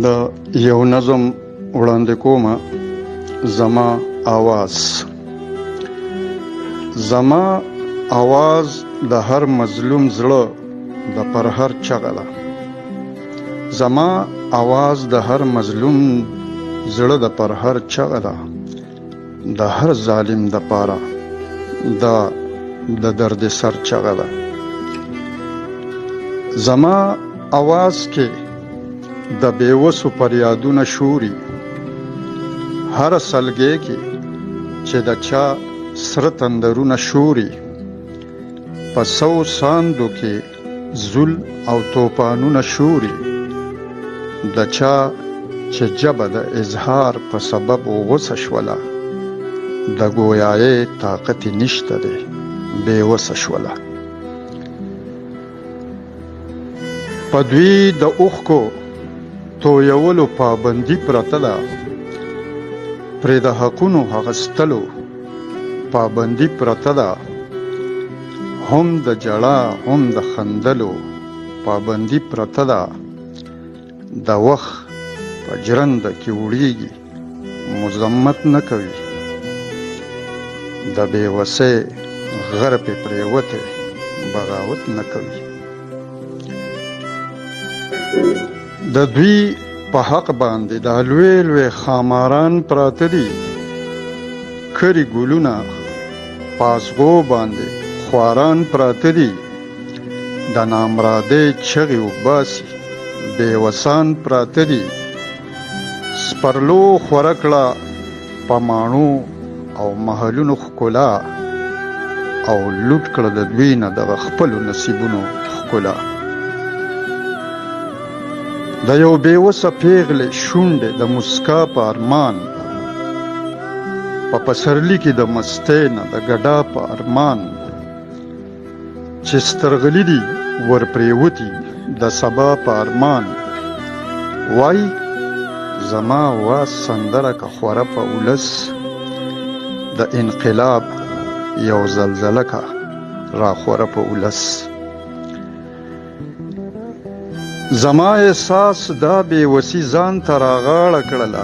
د یو نظم وړاندې کومه. زما آواز. زما آواز د هر مظلوم زړه د پرهر چغه ده. زما آواز د هر مظلوم زړه د پرهر چغه ده. د هر ظالم د پاره د درد سر چغه ده. زما آواز کې د بیوسو پریادونه شوري. هر سلګې کې چې د چا سره تندرونه شوري. په سو ساندو کې زل او توپانونه شوري. د چا چې جبه د اظهار په سبب غوسه شوله، د ګویایې طاقت نشته دی، بیوسه شوله. په دوی د اوښکو تویولو پابندي پرته ده. پرې د حقونو اخیستلو پابندي پرته ده. هم د ژړا هم د خندلو پابندي پرته ده. د وخت په ژرنده کې وړیږي، مذمت نه کوي. د بېوسۍ غر پې پرېوتی، بغاوت نه کوي. د دوی په حق باندې دا لوی لوی خاماران پراته دي. کری ګلونه پازغو باندې خواران پراته دي. د نامرادۍ چغې وباسي، بېوسان پراته دي. سپرلو خوره کړه په ماڼو او محلونو ښکلا، او لوټ کړه د دوی نه دغه خپلو نصیبونو ښکلا. د یو بېوسه پیغلې شونډې د مسکا په ارمان، په پسرلي کې د مستۍ نه د ګډا په ارمان. چې سترغلي دي ورپرېوتي د سبا په ارمان. وای زما واز سندره که خوره په ولس، د انقلاب یو زلزله که راخوره په ولس. زما احساس دا بېوسي ځان ته راغاړه کړله.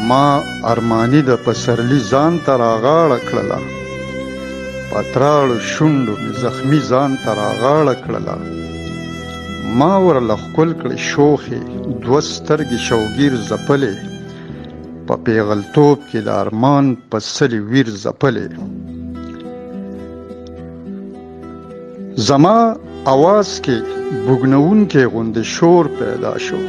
ما ارماني د پسرلي ځان ته راغاړه کړله. په تراړو شونډو مې زخمي ځان ته راغاړه کړله. ما ورله ښکل کړې شوخې دوه سترګې شوګیر ځپلې. په پیغلتوب کې د ارمان په سلې ویر ځپلې. زما آواز کې بوږنوونکی غوندې شور پیدا شو.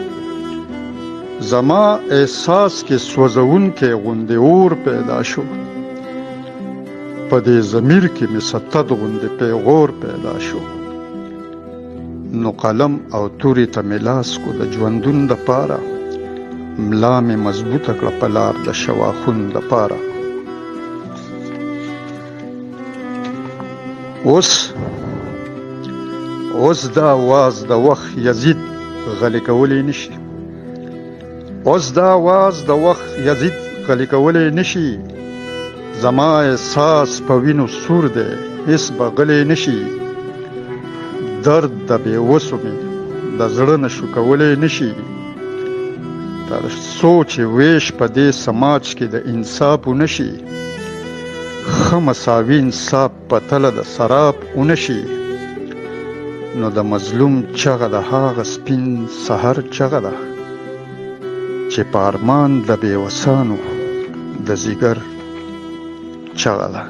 زما احساس کې سوځونکی غوندې اور پیدا شو. په دې ضمیر کې مې ستد غوندې پیغور پیدا شو. نو قلم او تورې ته مې لاس کو د ژوندون دپاره. ملا مې مضبوطه کړه په لار د شواخون دپاره. اوس دا آواز د وخت یزید غلی کولی نشي. اوس دا آواز د وخت یزید غلی کولی نشي. زما احساس په وینو سور دی، هیڅ به غلی نشي. درد د بېوسو مې د زړه نه شو کولی نشي. تر څو چې ویش په دې سماج کې د انصاف ونشي، ښه مساوي انصاف په تله د سراب ونشي، نو د مظلوم چغه د هغه سپین سحر چغه ده چې په ارمان د بېوسانو د ځیګر چغه ده.